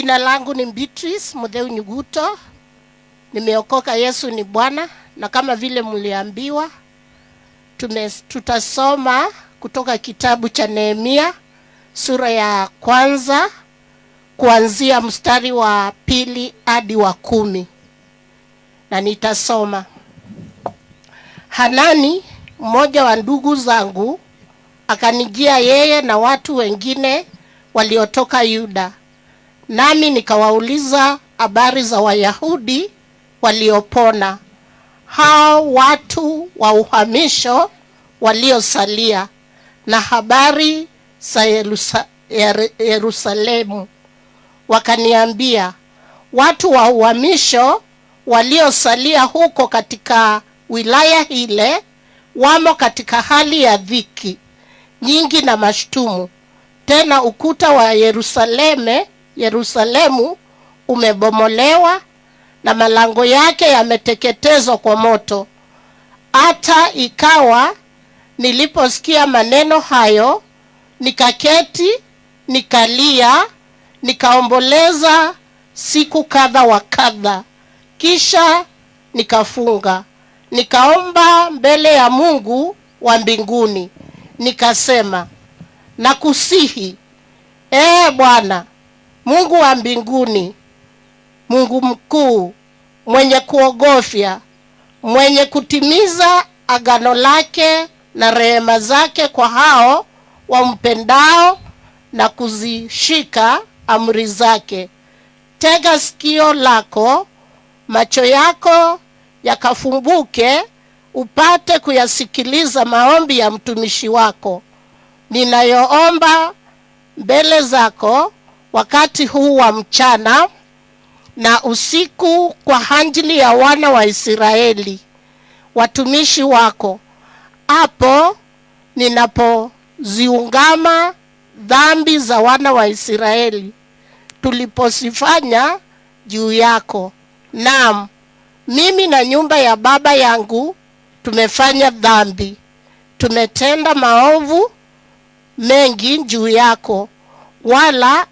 Jina langu ni Beatrice Mutheu Nyuguto. Nimeokoka, Yesu ni Bwana, na kama vile mliambiwa tutasoma kutoka kitabu cha Nehemia sura ya 1 kuanzia mstari wa 2 hadi wa 10. Na nitasoma. Hanani, mmoja wa ndugu zangu, akanijia yeye na watu wengine waliotoka Yuda. Nami nikawauliza habari za Wayahudi waliopona, hao watu wa uhamisho waliosalia, na habari za Yerusalemu. Wakaniambia, watu wa uhamisho waliosalia huko katika wilaya ile wamo katika hali ya dhiki nyingi na mashtumu. Tena ukuta wa Yerusalemu umebomolewa na malango yake yameteketezwa kwa moto. Hata ikawa niliposikia maneno hayo, nikaketi, nikalia, nikaomboleza siku kadha wa kadha. Kisha nikafunga, nikaomba mbele ya Mungu wa mbinguni, nikasema, nakusihi, Bwana Mungu wa mbinguni, Mungu mkuu, mwenye kuogofya, mwenye kutimiza agano lake na rehema zake kwa hao wampendao na kuzishika amri zake. Tega sikio lako, macho yako yakafumbuke, upate kuyasikiliza maombi ya mtumishi wako ninayoomba mbele zako wakati huu wa mchana na usiku, kwa ajili ya wana wa Israeli watumishi wako, hapo ninapoziungama dhambi za wana wa Israeli tuliposifanya juu yako. Naam, mimi na nyumba ya baba yangu tumefanya dhambi, tumetenda maovu mengi juu yako, wala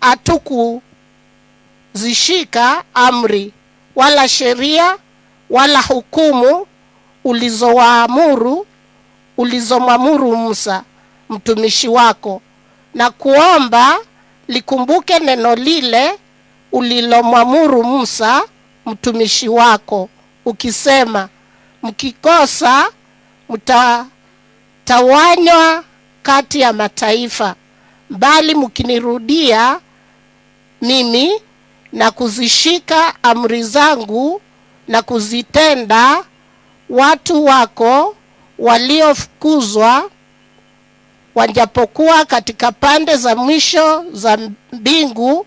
hatukuzishika amri wala sheria wala hukumu ulizomwamuru Musa mtumishi wako, na kuomba likumbuke neno lile ulilomwamuru Musa mtumishi wako, ukisema, mkikosa mtatawanywa kati ya mataifa, bali mkinirudia mimi na kuzishika amri zangu na kuzitenda, watu wako waliofukuzwa wajapokuwa katika pande za mwisho za mbingu,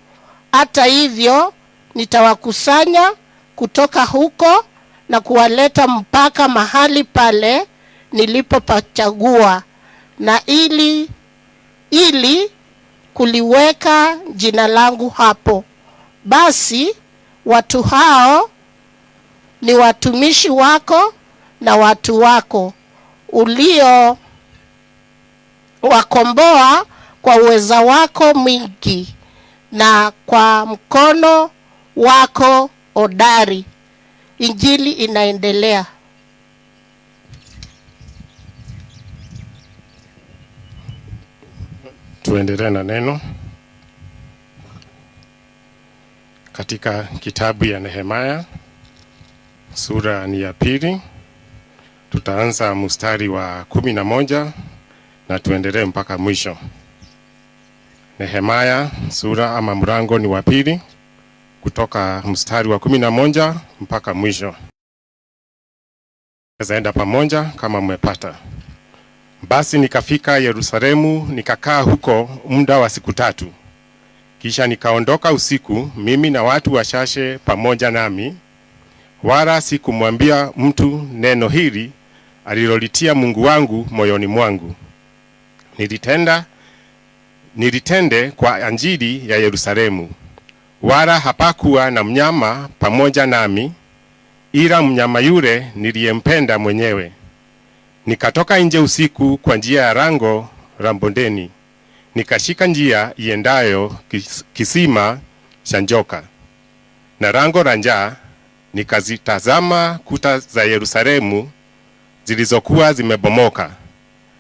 hata hivyo nitawakusanya kutoka huko na kuwaleta mpaka mahali pale nilipopachagua, na ili kuliweka jina langu hapo. Basi watu hao ni watumishi wako na watu wako ulio wakomboa kwa uweza wako mwingi na kwa mkono wako hodari. Injili inaendelea. Tuendelee na neno katika kitabu ya Nehemia sura ni ya 2. Tutaanza mstari wa 11 na tuendelee mpaka mwisho. Nehemia sura ama mlango ni wa 2 kutoka mstari wa 11 mpaka mwisho. Zaenda pamoja kama mmepata. Basi nikafika Yerusalemu, nikakaa huko muda wa siku 3. Kisha nikaondoka usiku, mimi na watu wachache pamoja nami, wala sikumwambia mtu neno hili alilolitia Mungu wangu moyoni mwangu. Nilitende kwa ajili ya Yerusalemu, wala hapakuwa na mnyama pamoja nami, ila mnyama yule niliyempenda mwenyewe. Nikatoka nje usiku kwa njia ya lango la bondeni, nikashika njia iendayo kisima njoka na lango la njaa. Nikazitazama kuta za Yerusalemu zilizokuwa zimebomoka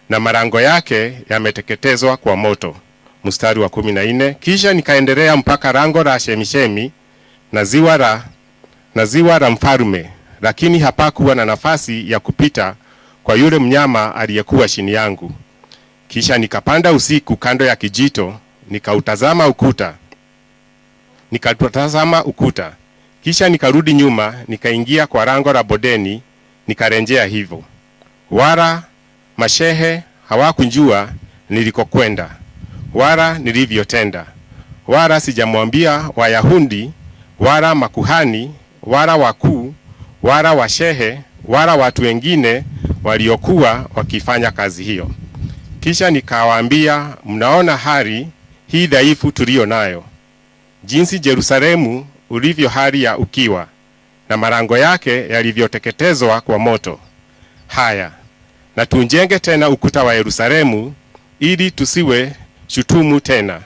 na malango yake yameteketezwa kwa moto. Mstari wa 14. Kisha nikaendelea mpaka lango la Shemishemi na ziwa la mfalme, lakini hapakuwa na nafasi ya kupita kwa yule mnyama aliyekuwa chini yangu. Kisha nikapanda usiku kando ya kijito, nikautazama ukuta. Kisha nikarudi nyuma, nikaingia kwa lango la bondeni, nikarejea hivyo. Wala mashehe hawakujua nilikokwenda wala nilivyotenda. Wala sijamwambia Wayahudi wala makuhani wala wakuu wala washehe wala watu wengine waliokuwa wakifanya kazi hiyo. Kisha nikawaambia, mnaona hali hii dhaifu tulio nayo, jinsi Yerusalemu ulivyo hali ya ukiwa na malango yake yalivyoteketezwa kwa moto. Haya, na tujenge tena ukuta wa Yerusalemu ili tusiwe shutumu tena.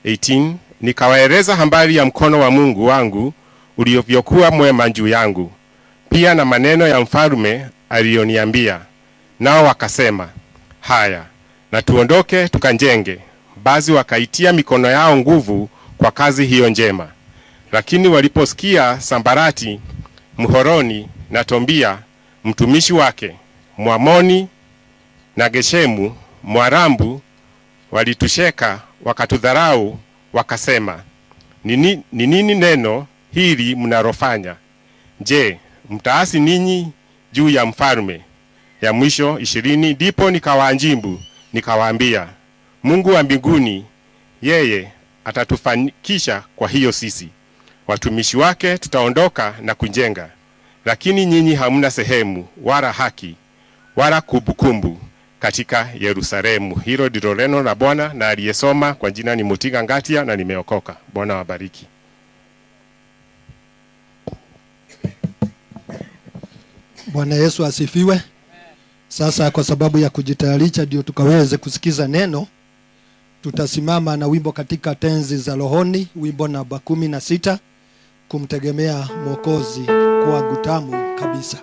18. Nikawaeleza habari ya mkono wa Mungu wangu ulivyokuwa mwema juu yangu, pia na maneno ya mfalme aliyoniambia. Nao wakasema, haya, na tuondoke tukajenge. Basi wakaitia mikono yao nguvu kwa kazi hiyo njema. Lakini waliposikia Sambarati Mhoroni na Tobia mtumishi wake, Mwamoni na Geshemu Mwarabu walitusheka, wakatudharau, wakasema, ni nini neno hili mnalofanya? Je, mtaasi ninyi juu ya mfalme? Ya mwisho 20. Ndipo nikawajibu nikawaambia, Mungu wa mbinguni yeye atatufanikisha. Kwa hiyo sisi watumishi wake tutaondoka na kujenga, lakini nyinyi hamna sehemu wala haki wala kumbukumbu katika Yerusalemu. Hilo ndilo neno la Bwana, na aliyesoma kwa jina ni Mutiga Ngatia na nimeokoka. Bwana wabariki. Bwana Yesu asifiwe. Sasa kwa sababu ya kujitayarisha ndio tukaweze kusikiza neno, tutasimama na wimbo katika tenzi za rohoni, wimbo namba 16, kumtegemea Mwokozi kwangu tamu kabisa.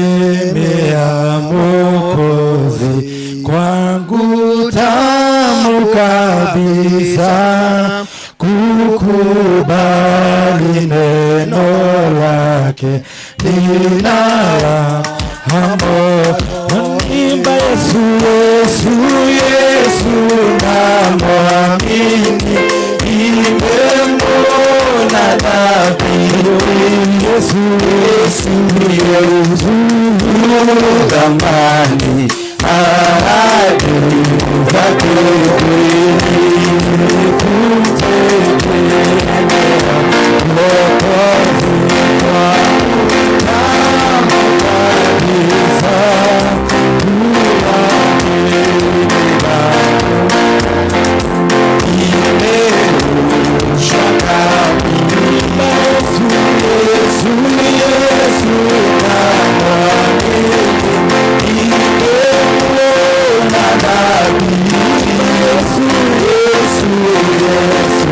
Kumtegemea Mwokozi kwangu tamu kabisa, kukubali neno lake nina hamo. Naimba Yesu, Yesu, Yesu namwamini, nimemwona dhabihu. Yesu, Yesu ndiye uzuri thamani, ahadi zake kweli. Kumtegemea Mwokozi kwangu tamu kabisa, imerusha kabisa. Yesu, Yesu namwamini, nimemwona dhabihu. Yesu, Yesu, Yesu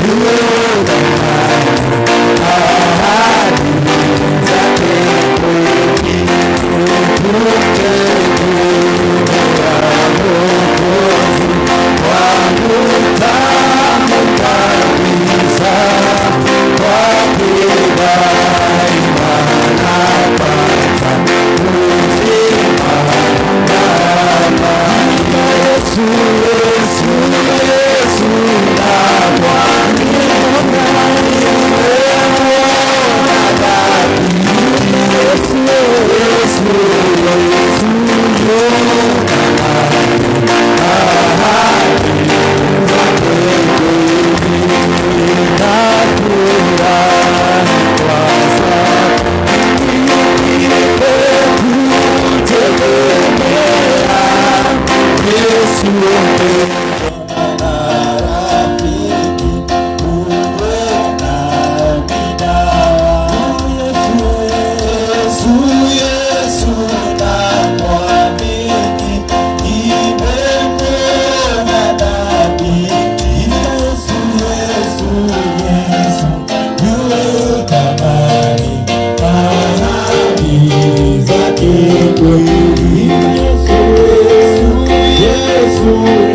ndiye thamani, ahadi zake kweli. Kumtegemea Mwokozi kwangu tamu kabisa, kwake daima napata uzima na amani. Yesu, Yesu, Yesu namwamini, nimemwona dhabihu. Yesu, Yesu, Yesu ndiye thamani, ahadi zake kweli. Nitafurahi kwa sababu nimekutegemea Yesu.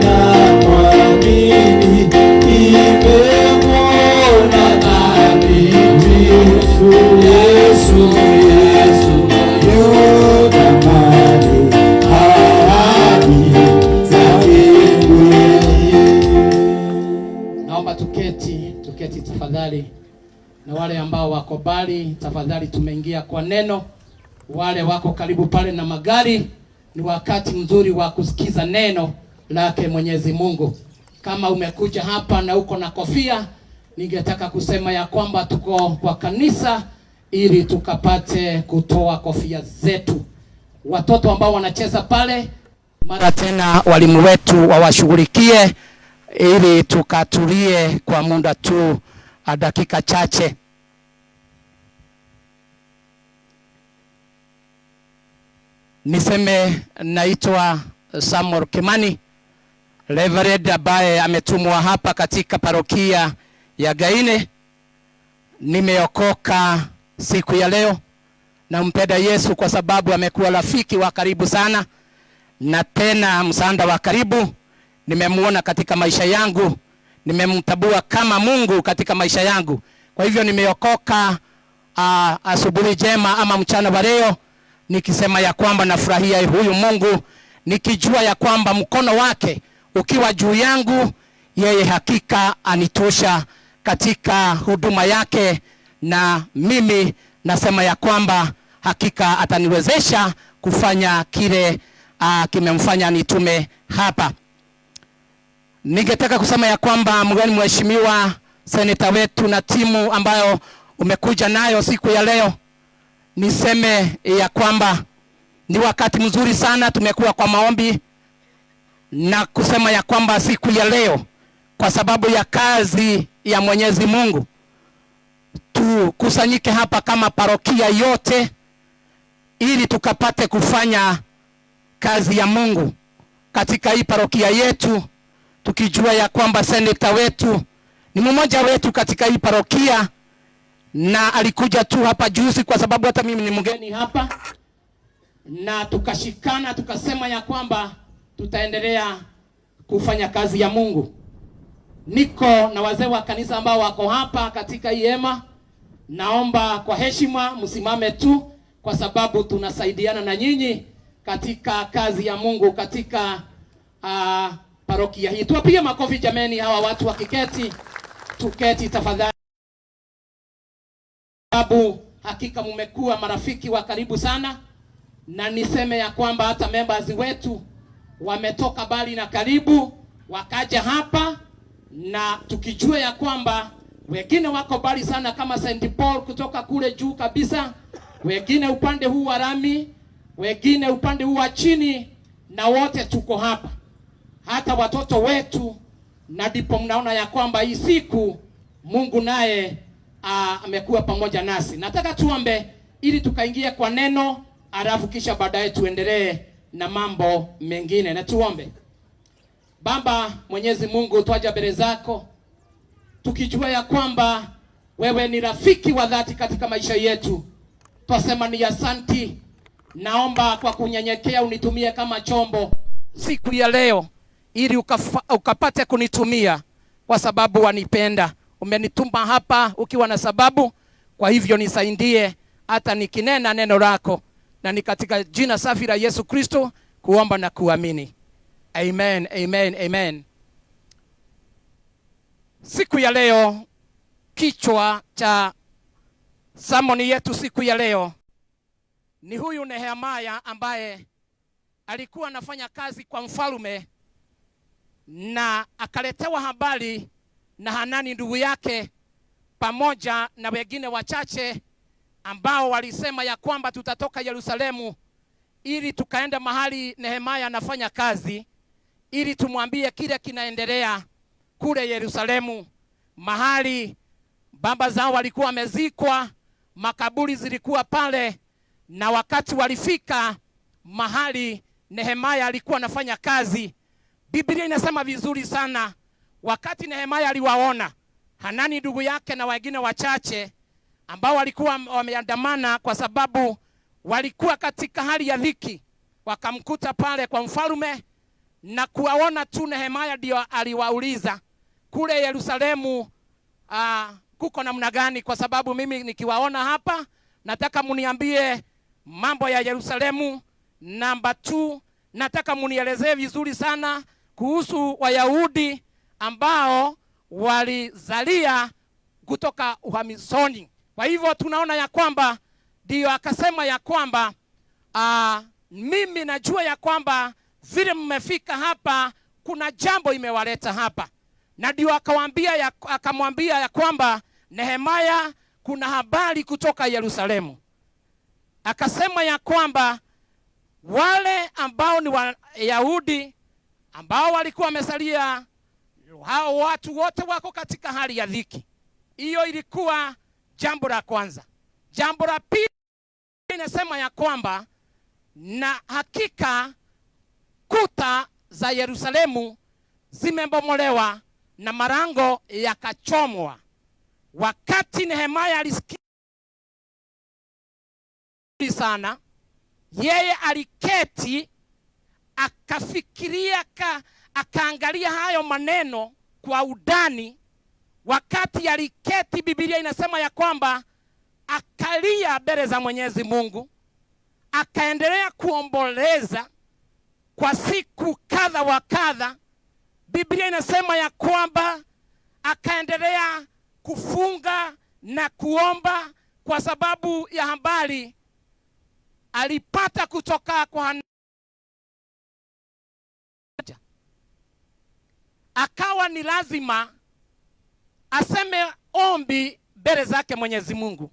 namwamini, nimemwona thabiti. Yesu, Yesu, yuda mali, ahadi zake kweli. Naomba tuketi tafadhali, na wale ambao wako mbali tafadhali, tumeingia kwa neno. Wale wako karibu pale na magari, ni wakati mzuri wa kusikiza neno lake Mwenyezi Mungu. Kama umekuja hapa na uko na kofia, ningetaka kusema ya kwamba tuko kwa kanisa ili tukapate kutoa kofia zetu. Watoto ambao wanacheza pale, mara tena walimu wetu wawashughulikie ili tukatulie kwa muda tu dakika chache. Niseme naitwa Samuel Kimani, Reverend ambaye ametumwa hapa katika parokia ya Gaine. Nimeokoka siku ya leo. Nampenda Yesu kwa sababu amekuwa rafiki wa karibu sana, na tena msaada wa karibu. Nimemuona katika maisha yangu, nimemtambua kama Mungu katika maisha yangu. Kwa hivyo nimeokoka asubuhi jema ama mchana wa leo, nikisema ya kwamba nafurahia huyu Mungu, nikijua ya kwamba mkono wake ukiwa juu yangu, yeye hakika anitosha katika huduma yake, na mimi nasema ya kwamba hakika ataniwezesha kufanya kile kimemfanya nitume hapa. Ningetaka kusema ya kwamba mgeni mheshimiwa seneta wetu na timu ambayo umekuja nayo siku ya leo, niseme ya kwamba ni wakati mzuri sana. Tumekuwa kwa maombi na kusema ya kwamba siku ya leo, kwa sababu ya kazi ya Mwenyezi Mungu, tukusanyike hapa kama parokia yote ili tukapate kufanya kazi ya Mungu katika hii parokia yetu, tukijua ya kwamba seneta wetu ni mmoja wetu katika hii parokia, na alikuja tu hapa juzi kwa sababu hata mimi ni mgeni hapa, na tukashikana tukasema ya kwamba tutaendelea kufanya kazi ya Mungu. Niko na wazee wa kanisa ambao wako hapa katika hii hema. Naomba kwa heshima msimame tu, kwa sababu tunasaidiana na nyinyi katika kazi ya Mungu katika parokia hii. Tuwapige makofi jameni, hawa watu wakiketi. Tuketi tafadhali, sababu hakika mmekuwa marafiki wa karibu sana, na niseme ya kwamba hata members wetu wametoka bali na karibu wakaja hapa, na tukijua ya kwamba wengine wako bali sana kama St. Paul kutoka kule juu kabisa, wengine upande huu wa Rami, wengine upande huu wa chini, na wote tuko hapa, hata watoto wetu, na ndipo mnaona ya kwamba hii siku Mungu naye amekuwa pamoja nasi. Nataka tuombe ili tukaingie kwa neno, alafu kisha baadaye tuendelee na mambo mengine. Na tuombe. Baba Mwenyezi Mungu, twaja mbele zako tukijua ya kwamba wewe ni rafiki wa dhati katika maisha yetu. Twasema ni asanti. Naomba kwa kunyenyekea unitumie kama chombo siku ya leo, ili ukapate kunitumia kwa sababu wanipenda. Umenituma hapa ukiwa na sababu, kwa hivyo nisaidie hata nikinena neno lako, na ni katika jina safi la Yesu Kristo kuomba na kuamini. Amen, amen, amen. Siku ya leo, kichwa cha sermoni yetu siku ya leo ni huyu Nehemia ambaye alikuwa anafanya kazi kwa mfalme, na akaletewa habari na Hanani ndugu yake pamoja na wengine wachache ambao walisema ya kwamba tutatoka Yerusalemu ili tukaenda mahali Nehemia anafanya kazi, ili tumwambie kile kinaendelea kule Yerusalemu, mahali baba zao walikuwa wamezikwa, makaburi zilikuwa pale. Na wakati walifika mahali Nehemia alikuwa anafanya kazi, Biblia inasema vizuri sana, wakati Nehemia aliwaona Hanani ndugu yake na wengine wachache ambao walikuwa wameandamana kwa sababu walikuwa katika hali ya dhiki, wakamkuta pale kwa mfalme, na kuwaona tu Nehemia ndio aliwauliza kule Yerusalemu kuko namna gani, kwa sababu mimi nikiwaona hapa nataka muniambie mambo ya Yerusalemu. Namba 2, nataka munielezee vizuri sana kuhusu Wayahudi ambao walizalia kutoka uhamishoni. Kwa hivyo tunaona ya kwamba ndio akasema ya kwamba mimi najua ya kwamba vile mmefika hapa kuna jambo imewaleta hapa, na ndio akamwambia ya kwamba Nehemia, kuna habari kutoka Yerusalemu. Akasema ya kwamba wale ambao ni Wayahudi ambao walikuwa wamesalia, hao watu wote wako katika hali ya dhiki. Hiyo ilikuwa jambo la kwanza. Jambo la pili inasema ya kwamba na hakika kuta za Yerusalemu zimebomolewa na malango yakachomwa. Wakati Nehemia alisikia sana, yeye aliketi akafikiria, akaangalia hayo maneno kwa udani. Wakati aliketi, Biblia inasema ya kwamba akalia mbele za Mwenyezi Mungu, akaendelea kuomboleza kwa siku kadha wa kadha. Biblia inasema ya kwamba akaendelea kufunga na kuomba kwa sababu ya habari alipata kutoka kwa akawa ni lazima aseme ombi mbele zake Mwenyezi Mungu.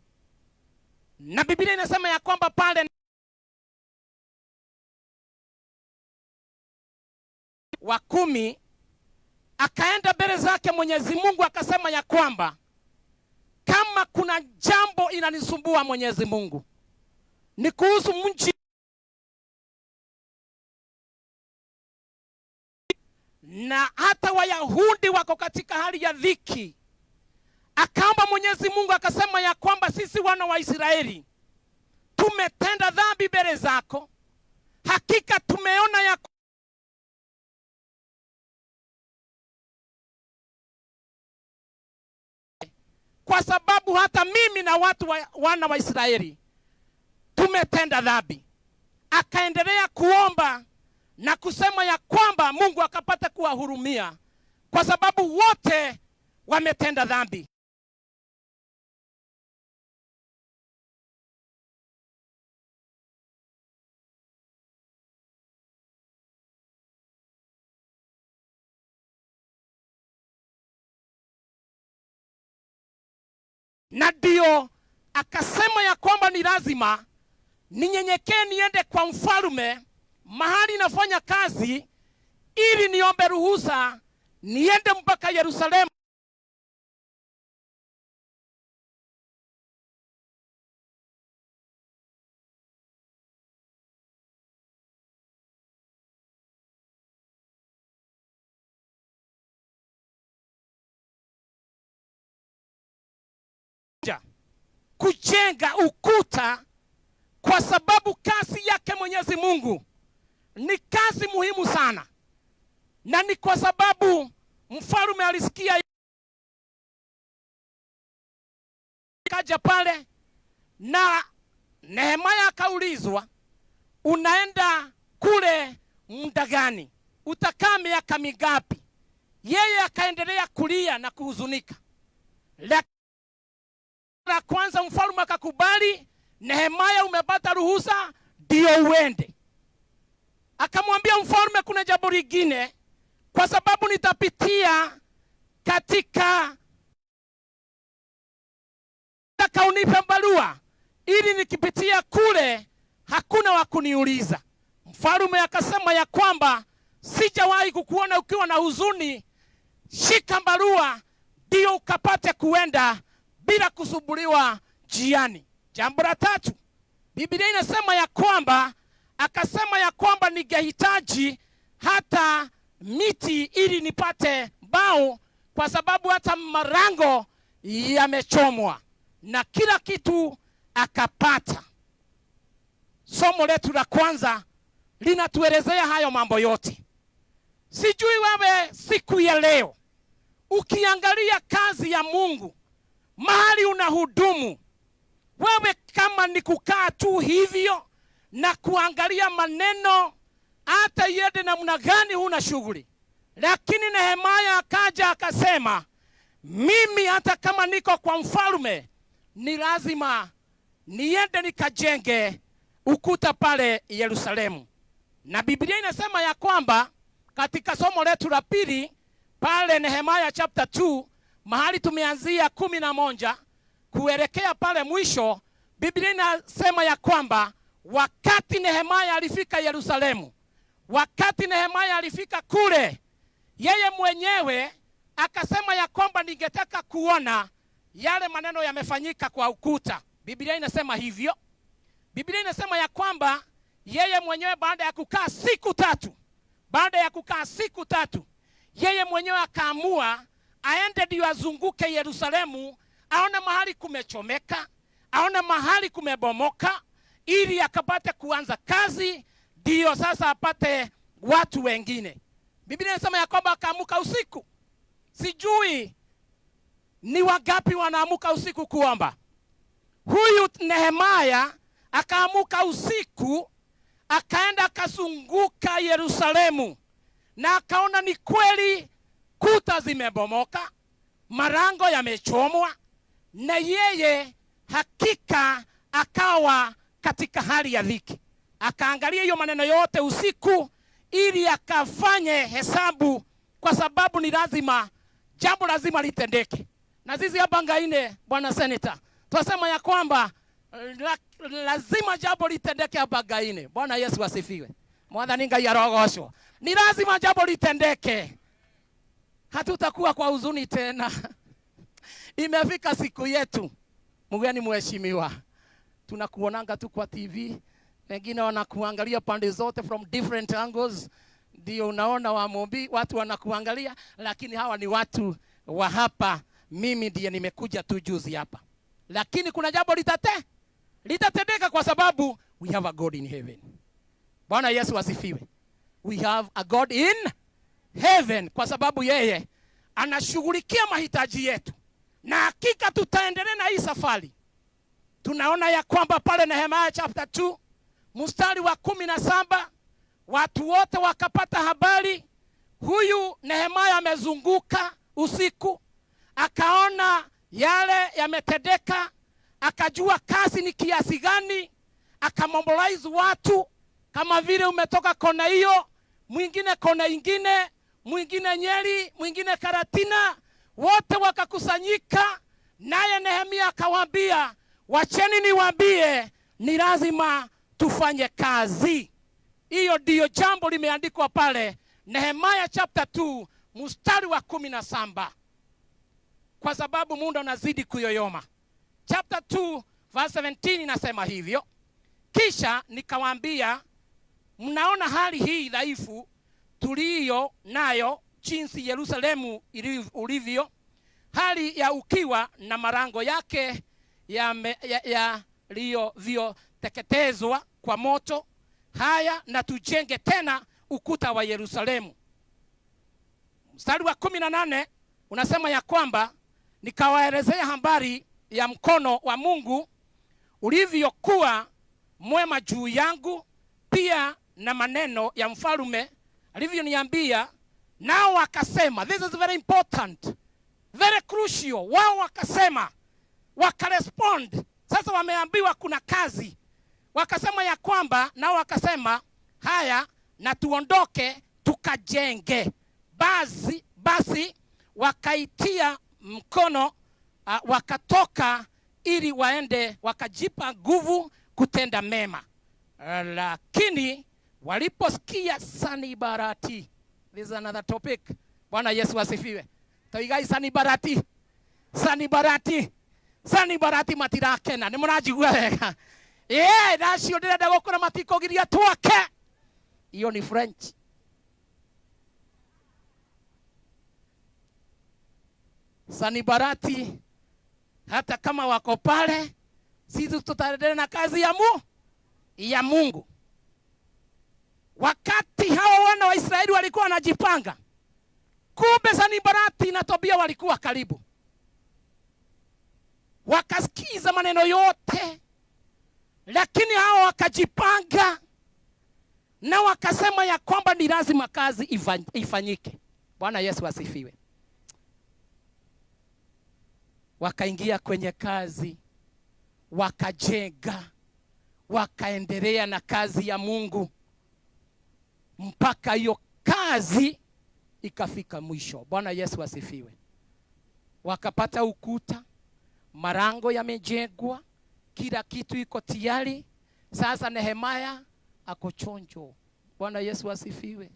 Na Biblia inasema ya kwamba pale wa 10 akaenda mbele zake Mwenyezi Mungu akasema ya kwamba kama kuna jambo inanisumbua Mwenyezi Mungu ni kuhusu mji na hata Wayahudi wako katika hali ya dhiki. Akaomba Mwenyezi Mungu akasema ya kwamba sisi wana wa Israeli tumetenda dhambi mbele zako, hakika tumeona ya kwa sababu hata mimi na wana wa Israeli tumetenda dhambi. Akaendelea kuomba na kusema ya kwamba Mungu akapata kuwahurumia kwa sababu wote wametenda dhambi. Na ndio akasema ya kwamba ni lazima ninyenyekee niende kwa mfalme mahali nafanya kazi, ili niombe ruhusa niende mpaka Yerusalemu. Kujenga ukuta, kwa sababu kazi yake Mwenyezi Mungu ni kazi muhimu sana, na ni kwa sababu mfalme alisikia kaja pale, na Nehemia akaulizwa unaenda kule muda gani, utakaa miaka mingapi? Yeye akaendelea kulia na kuhuzunika. La kwanza mfalme akakubali, Nehemia umepata ruhusa, ndio uende. Akamwambia mfalme, kuna jambo lingine, kwa sababu nitapitia katika unipe barua, ili nikipitia kule hakuna wa kuniuliza. Mfalme akasema ya kwamba sijawahi kukuona ukiwa na huzuni, shika barua ndio ukapate kuenda bila kusumbuliwa njiani. Jambo la 3, Biblia inasema ya kwamba akasema ya kwamba ningehitaji hata miti ili nipate mbao, kwa sababu hata marango yamechomwa, na kila kitu akapata. Somo letu la kwanza linatuelezea hayo mambo yote. Sijui wewe siku ya leo ukiangalia kazi ya Mungu mahali unahudumu, wewe kama ni kukaa tu hivyo na kuangalia maneno hata yende namna gani, huna shughuli. Lakini Nehemia akaja akasema, mimi hata kama niko kwa mfalme ni lazima niende nikajenge ukuta pale Yerusalemu. Na Biblia inasema ya kwamba katika somo letu la pili pale Nehemia chapter 2 mahali tumeanzia 11 kuelekea pale mwisho, Biblia inasema ya kwamba wakati Nehemia alifika Yerusalemu, wakati Nehemia alifika kule, yeye mwenyewe akasema ya kwamba ningetaka kuona yale maneno yamefanyika kwa ukuta. Biblia inasema hivyo. Biblia inasema ya kwamba yeye mwenyewe baada ya kukaa siku tatu, yeye mwenyewe akaamua aende ndio azunguke Yerusalemu, aone mahali kumechomeka, aone mahali kumebomoka, ili akapate kuanza kazi, ndio sasa apate watu wengine. Biblia inasema ya kwamba akaamuka usiku. Sijui ni wangapi wanaamuka usiku kuomba. Huyu Nehemia akaamuka usiku, akaenda akazunguka Yerusalemu, na akaona ni kweli kuta zimebomoka, marango yamechomwa, na yeye hakika akawa katika hali ya dhiki. Akaangalia hiyo maneno yote usiku ili akafanye hesabu, kwa sababu ni lazima, jambo lazima litendeke. Na sisi hapa Ngaine, bwana Senator, tunasema ya kwamba lazima jambo litendeke hapa Ngaine. Bwana Yesu asifiwe. Mwathani Ngai arogocwo. Ni lazima jambo litendeke. Hatutakuwa kwa huzuni tena. Imefika siku yetu. Mgeni mheshimiwa, tunakuonanga tu kwa TV, wengine wanakuangalia pande zote from different angles, ndio unaona wamombi watu wanakuangalia, lakini hawa ni watu wa hapa. Mimi ndiye nimekuja tu juzi hapa, lakini kuna jambo litatendeka kwa sababu we have a God in heaven. Bwana Yesu asifiwe. We have a God in heaven, kwa sababu yeye anashughulikia mahitaji yetu, na hakika tutaendelea na hii safari. Tunaona ya kwamba pale Nehemia chapter 2 mstari wa 17 watu wote wakapata habari, huyu Nehemia amezunguka usiku, akaona yale yametendeka, akajua kazi ni kiasi gani, akamobilize watu, kama vile umetoka kona hiyo, mwingine kona ingine, mwingine Nyeri, mwingine Karatina, wote wakakusanyika. Naye Nehemia akawaambia, wacheni niwaambie, ni lazima tufanye kazi. Hiyo ndio jambo limeandikwa pale Nehemia chapter 2 mstari wa 17, kwa sababu muda unazidi kuyoyoma. Chapter 2 verse 17 inasema hivyo, kisha nikawaambia, mnaona hali hii dhaifu tuliyo nayo, jinsi Yerusalemu ulivyo, hali ya ukiwa na marango yake yalivyoteketezwa kwa moto. Haya, na tujenge tena ukuta wa Yerusalemu. Mstari wa 18 unasema ya kwamba, nikawaelezea habari ya mkono wa Mungu ulivyokuwa mwema juu yangu, pia na maneno ya mfalme alivyoniambia. Nao wakasema, this is very important, very crucial. Wao wakasema, wakarespond. Sasa wameambiwa kuna kazi, wakasema ya kwamba, nao wakasema, haya, na tuondoke tukajenge. Basi wakaitia mkono, wakatoka ili waende wakajipa nguvu kutenda mema. Lakini waliposikia Sanibarati, this is another topic. Bwana Yesu asifiwe. Toigai Sanibarati matirakena. Ni mnajigua wega. Nacio ndirenda gukura matikogiria twake. Hiyo ni French. Sanibarati hata kama wako pale, sisi tutaendelea na kazi ya Mungu. Wakati hawa wana wa Israeli walikuwa wanajipanga. Kumbe Sanibalati na Tobia walikuwa karibu. Wakasikiza maneno yote, lakini hao wakajipanga na wakasema ya kwamba ni lazima kazi ifanyike. Bwana Yesu asifiwe. Wakaingia kwenye kazi, wakajenga, wakaendelea na kazi ya Mungu mpaka hiyo kazi ikafika mwisho. Bwana Yesu asifiwe. Wakapata ukuta, marango yamejengwa, kila kitu iko tayari. Sasa Nehemia ako chonjo. Bwana Yesu asifiwe.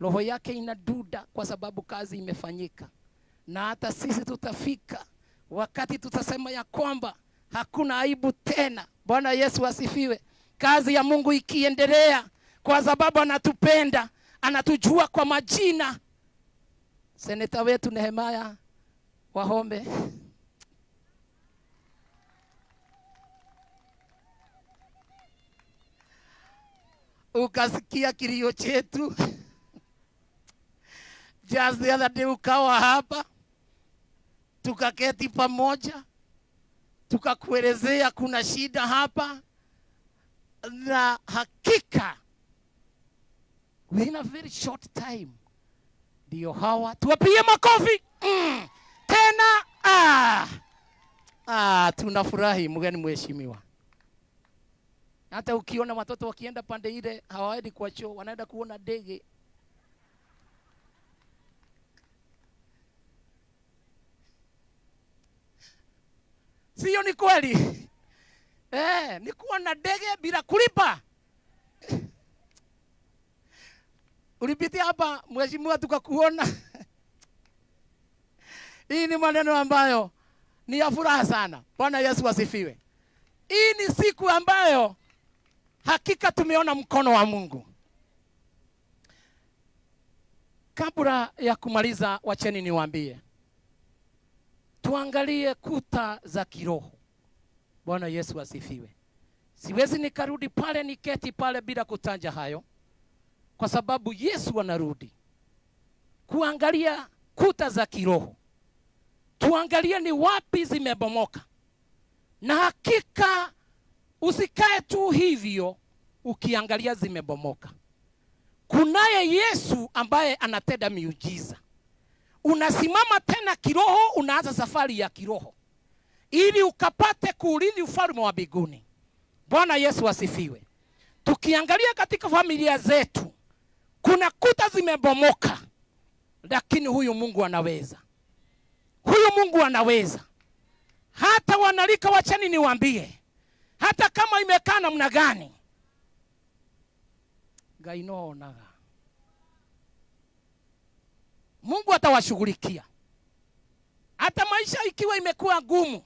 Roho yake inaduda kwa sababu kazi imefanyika. Na hata sisi tutafika wakati tutasema ya kwamba hakuna aibu tena. Bwana Yesu asifiwe. Kazi ya Mungu ikiendelea kwa sababu anatupenda, anatujua kwa majina. Seneta wetu Nehemia Wahome, ukasikia kilio chetu. Just the other day ukawa hapa, tukaketi pamoja, tukakuelezea kuna shida hapa, na hakika within a very short time ndio hawa tuwapie makofi tena. Tunafurahi mgeni mheshimiwa. Hata ukiona watoto wakienda pande ile hawaendi kwa choo, wanaenda kuona ndege. Sio ni kweli? Ni kuona ndege bila kulipa. Ulipitia hapa mheshimiwa tukakuona. Hii ni maneno ambayo ni ya furaha sana. Bwana Yesu asifiwe. Hii ni siku ambayo hakika tumeona mkono wa Mungu. Kabla ya kumaliza, wacheni niwaambie, tuangalie kuta za kiroho. Bwana Yesu asifiwe. Siwezi nikarudi pale niketi pale bila kutaja hayo, kwa sababu Yesu anarudi. Kuangalia kuta za kiroho, tuangalie ni wapi zimebomoka. Na hakika usikae tu hivyo ukiangalia zimebomoka. Kunaye Yesu ambaye anatenda miujiza. Unasimama tena kiroho, unaanza safari ya kiroho ili ukapate kuurithi ufalme wa mbinguni. Bwana Yesu asifiwe. Tukiangalia katika familia zetu, kuna kuta zimebomoka, lakini huyu Mungu anaweza. Huyu Mungu anaweza. Hata wanalika, wachani niwaambie, hata kama imekaa namna gani, gainonaga Mungu atawashughulikia. Hata maisha ikiwa imekuwa ngumu,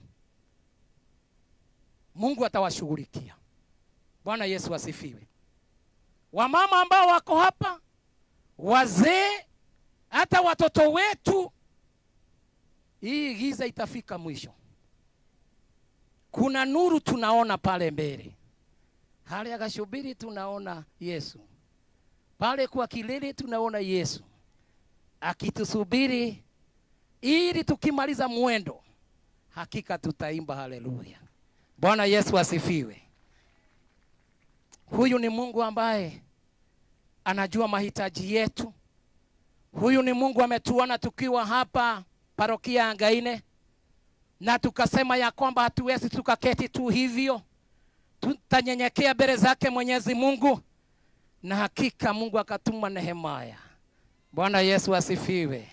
Mungu atawashughulikia. Bwana Yesu asifiwe. Wamama ambao wako hapa, wazee, hata watoto wetu, hii giza itafika mwisho. Kuna nuru tunaona pale mbele. Hali ya Gashubiri tunaona Yesu. Pale kwa kilele tunaona Yesu akitusubiri, ili tukimaliza mwendo hakika tutaimba haleluya. Bwana Yesu asifiwe. Huyu ni Mungu ambaye anajua mahitaji yetu. Huyu ni Mungu ametuona tukiwa hapa parokia Angaine, na tukasema ya kwamba hatuwezi tukaketi tu hivyo, tutanyenyekea mbele zake Mwenyezi Mungu. Na hakika Mungu akatuma Nehemia. Bwana Yesu asifiwe.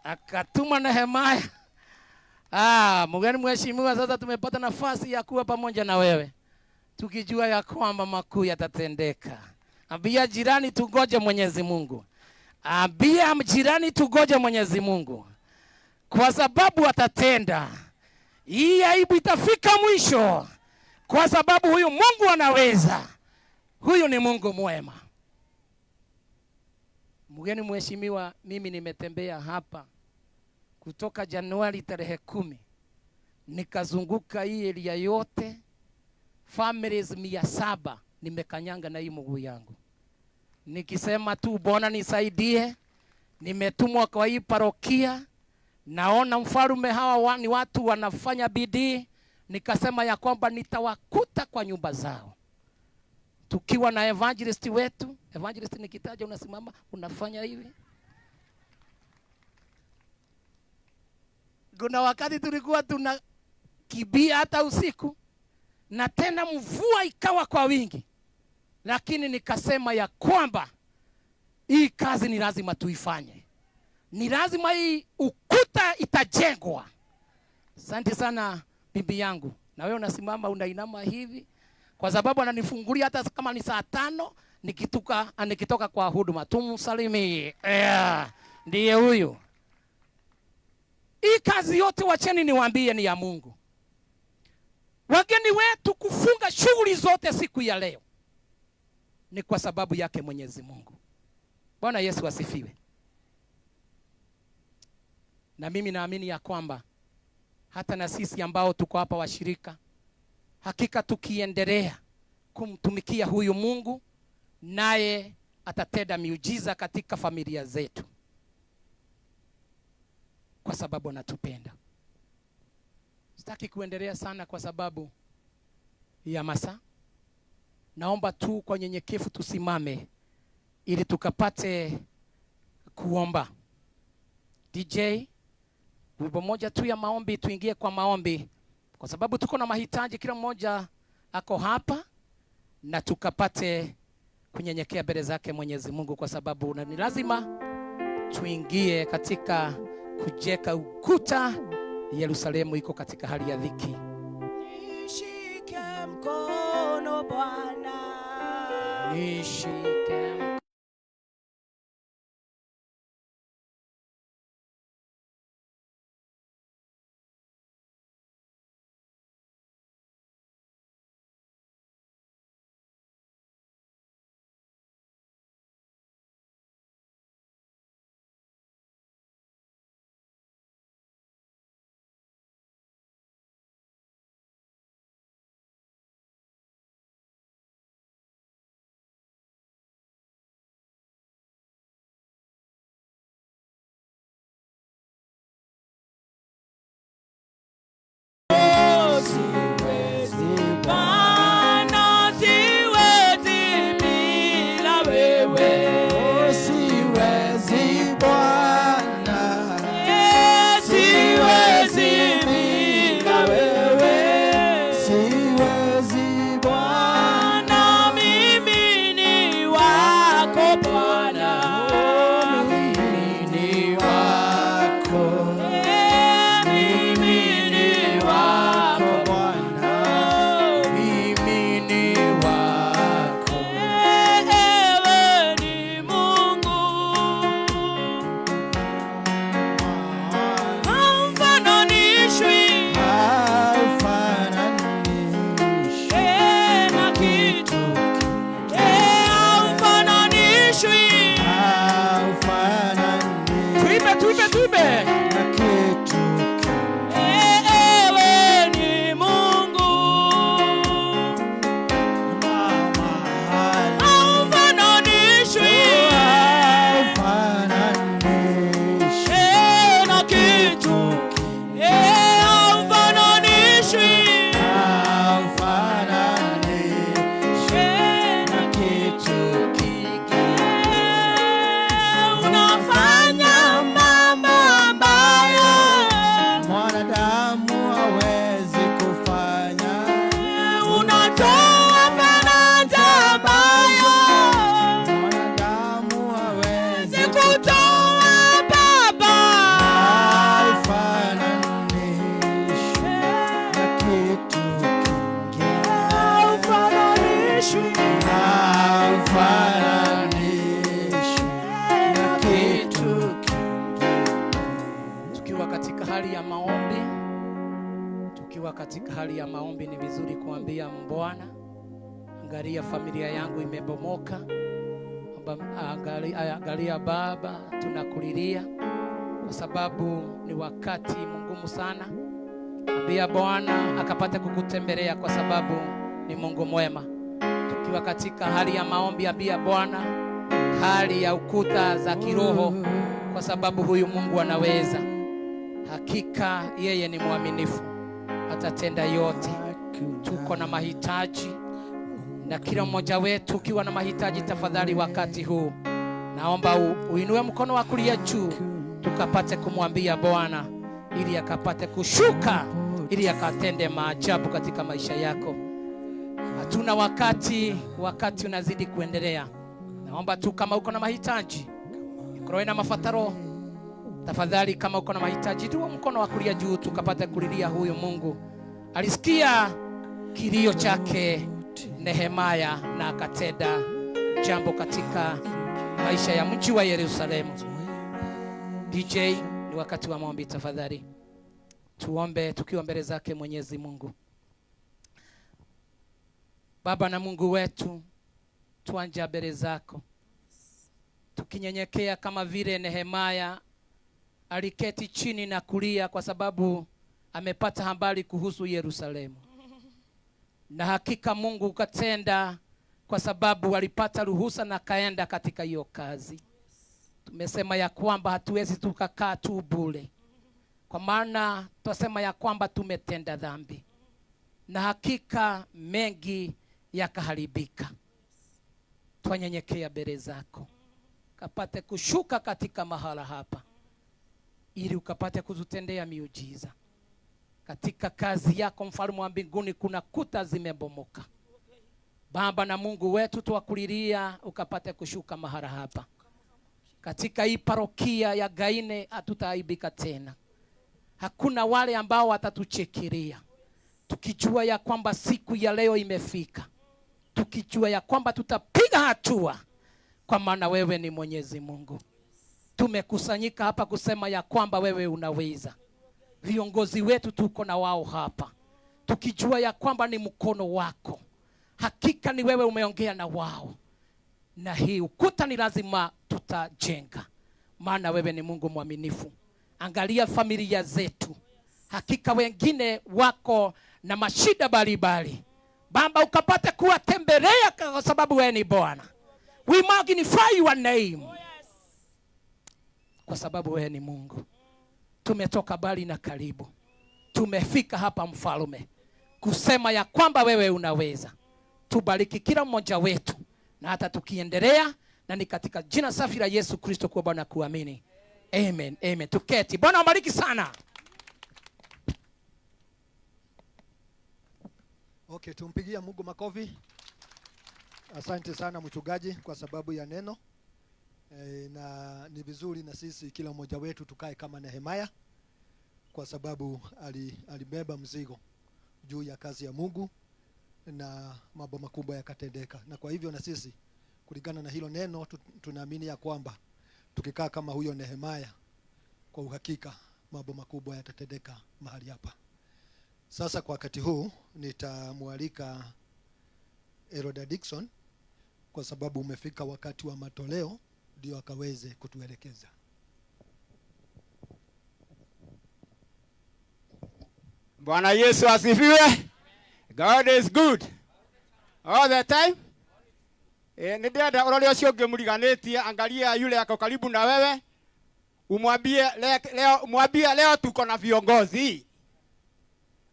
Akatuma Nehemia. Mgeni mheshimiwa, sasa tumepata nafasi ya kuwa pamoja na wewe, tukijua ya kwamba makuu yatatendeka. Ambia jirani tungoje Mwenyezi Mungu. Ambia jirani tungoje Mwenyezi Mungu, kwa sababu atatenda. Hii aibu itafika mwisho, kwa sababu huyu Mungu anaweza. Huyu ni Mungu mwema. Mgeni mheshimiwa, mimi nimetembea hapa kutoka Januari tarehe 10. Nikazunguka hii area yote, families 700 nimekanyanga na hii mguu yangu. nikisema tu Bwana nisaidie. Nimetumwa kwa hii parokia, naona mfalme hawa ni watu wanafanya bidii, nikasema ya kwamba nitawakuta kwa nyumba zao. Tukiwa na evangelist wetu, evangelist nikitaja unasimama unafanya hivi. Kuna wakati tulikuwa tunakibia hata usiku, na tena mvua ikawa kwa wingi, lakini nikasema ya kwamba hii kazi ni lazima tuifanye. Ni lazima hii ukuta itajengwa. Asante sana bibi yangu. Na wewe unasimama unainama hivi kwa sababu ananifungulia hata kama ni saa 5 nikitoka kwa huduma. Tumsalimie. Ndiye huyu. Hii kazi yote wacheni niwaambie ni ya Mungu. Wageni wetu kufunga shughuli zote siku ya leo ni kwa sababu yake Mwenyezi Mungu. Bwana Yesu asifiwe. Na mimi naamini ya kwamba hata na sisi ambao tuko hapa washirika, hakika tukiendelea kumtumikia huyu Mungu, naye atatenda miujiza katika familia zetu, kwa sababu anatupenda. Sitaki kuendelea sana kwa sababu ya masaa. Naomba tu kwa nyenyekevu tusimame ili tukapate kuomba. DJ, wimbo moja tu ya maombi, tuingie kwa maombi kwa sababu tuko na mahitaji, kila mmoja ako hapa, na tukapate kunyenyekea mbele zake Mwenyezi Mungu, kwa sababu ni lazima tuingie katika kujeka ukuta. Yerusalemu iko katika hali ya dhiki. Nishike mkono Bwana, nishike katika hali ya maombi, ni vizuri kuambia Bwana, angalia familia yangu imebomoka. Angalia Baba, tunakulilia kwa sababu ni wakati mgumu sana. Ambia Bwana akapata kukutembelea kwa sababu ni Mungu mwema. Tukiwa katika hali ya maombi, ambia Bwana hali ya ukuta za kiroho, kwa sababu huyu Mungu anaweza. Hakika yeye ni mwaminifu, atatenda yote. Tuko na mahitaji, na kila mmoja wetu ukiwa na mahitaji, tafadhali wakati huu naomba uinue mkono wa kulia juu, tukapate kumwambia Bwana ili akapate kushuka, ili akatende maajabu katika maisha yako. Hatuna wakati unazidi kuendelea. Naomba tu kama uko na mahitaji, ikoroe na mafataro, tafadhali kama uko na mahitaji, tu mkono wa kulia juu, tukapate kulilia huyu Mungu. Alisikia kilio chake Nehemia na akatenda jambo katika maisha ya mji wa Yerusalemu. DJ, ni wakati wa maombi tafadhali. Tuombe tukiwa mbele zake Mwenyezi Mungu. Baba na Mungu wetu, tuanja mbele zako tukinyenyekea kama vile Nehemia aliketi chini na kulia kwa sababu amepata habari kuhusu Yerusalemu. Na hakika Mungu ukatenda kwa sababu walipata ruhusa na kaenda katika hiyo kazi. Tumesema ya kwamba hatuwezi tukakaa tu bure, kwa maana tunasema ya kwamba tumetenda dhambi, na hakika mengi yakaharibika. Twanyenyekea mbele zako, kapate kushuka katika mahala hapa, ili ukapate kuzutendea miujiza katika kazi yako. Mfalme wa mbinguni, kuna kuta zimebomoka. Baba na Mungu wetu, tuwakulilia ukapate kushuka mahala hapa katika hii parokia ya Gaine. Hatutaaibika tena, hakuna wale ambao watatuchekelea, tukijua ya kwamba siku ya leo imefika, tukijua ya kwamba tutapiga hatua, kwa maana wewe ni Mwenyezi Mungu. Tumekusanyika hapa kusema ya kwamba wewe unaweza. Viongozi wetu tuko na wao hapa, tukijua ya kwamba ni mkono wako. Hakika ni wewe umeongea na wao, na hii ukuta ni lazima tutajenga, maana wewe ni Mungu mwaminifu. Angalia familia zetu, hakika wengine wako na mashida mbalimbali. Baba, ukapate kuwatembelea kwa sababu wewe ni Bwana. We magnify your name, kwa sababu wewe ni Mungu. Tumetoka mbali na karibu, tumefika hapa Mfalme, kusema ya kwamba wewe unaweza. Tubariki kila mmoja wetu, na hata tukiendelea, na ni katika jina safi la Yesu Kristo kwa Bwana kuamini. Amen, amen. Tuketi. Bwana abariki sana. Okay, tumpigia Mungu makofi. Asante sana mchungaji kwa sababu ya neno. Na ni vizuri na sisi kila mmoja wetu tukae kama Nehemia, kwa sababu alibeba mzigo juu ya kazi ya Mungu na mambo makubwa yakatendeka. Na kwa hivyo na sisi kulingana na hilo neno tunaamini ya kwamba tukikaa kama huyo Nehemia, kwa uhakika mambo makubwa yatatendeka mahali hapa. Sasa kwa wakati huu nitamwalika Eroda Dickson, kwa sababu umefika wakati wa matoleo, ndio akaweze kutuelekeza. Bwana Yesu asifiwe. God is good all the time. Ndio orole ucio ungi muriganitie, angalia yule yako karibu na wewe, umwambie leo tuko na viongozi.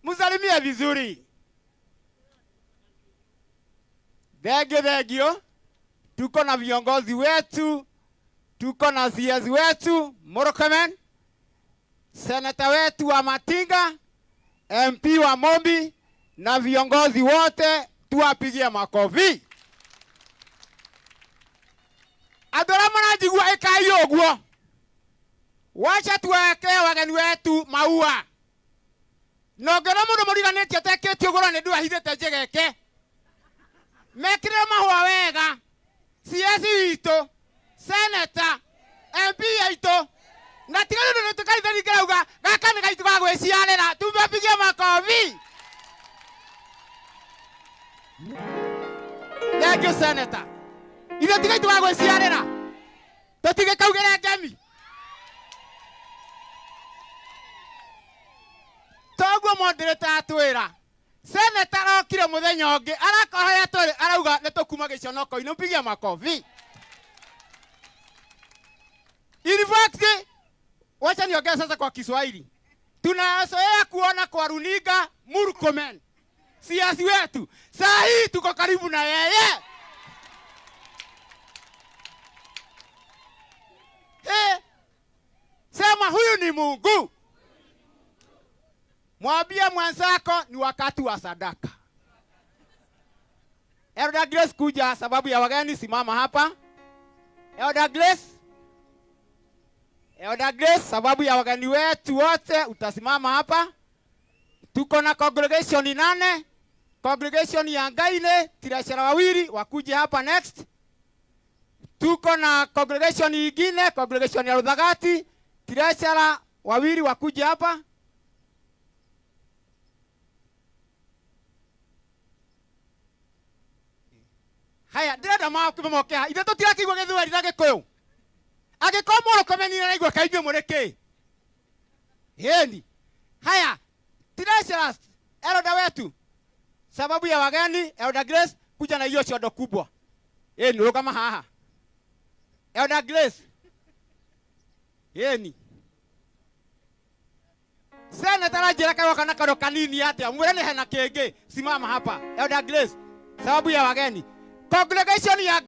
Msalimie vizuri. Thegio, tuko na viongozi wetu, tuko na CS wetu Morokomen, senata wetu wa Matinga, MP wa Mombi, na viongozi wote tuwapigie makofi. Adora manajigua ekayo guo. Wacha tuweke wageni wetu maua. Nogera mundu muriganĩtie atekĩtio ũgũrũ nĩ ndua hithĩte njegeke. Mekire mahũa wega. CS witũ, Senator, MP aitũ. Na tiga nĩ tũkaithani kĩrauga gaka nĩ gaitũ ga gwĩciarĩra. Tumapigie makofi. Thank you, Senator. Ithe tiga gaitũ ga gwĩciarĩra. Tũtige kaugĩre ngemi. Toguo moderator atwira Senator okire muthenya ungi arakohoya turi arauga nitukumagicio noko ino mpigia makofi. In fact, wacha niongee sasa kwa Kiswahili. Tunazoea kuona kwa runinga Murkomen, siasi wetu. Saa hii tuko karibu na yeye. Sema huyu ni Mungu. Mwambie mwenzako ni wakati wa sadaka. Elder Grace kuja sababu ya wageni, simama hapa. Elder Grace. Elder Grace, sababu ya wageni wetu wote utasimama hapa. Tuko na congregation 8. Congregation ya Ngaine, tirashara wawili wakuje hapa next. Tuko na congregation nyingine, congregation ya Ruthagati, tirashara wawili wakuje hapa. Haya, ndirenda mokea. Ithe tutirakigwa githweri na Gikuyu. Agikorwo Murkomen na igwa kaigwe mureke. Heni. Haya, tirashara elder wetu. Sababu ya wageni, Elder Grace kuja na hiyo shodo kubwa. Ndio kama haha. Elder Grace. Yeni. Sana tarajira kawa kana kado kanini ate. Mwene hena kege. Simama hapa. Elder Grace. Sababu ya wageni. Congregation ya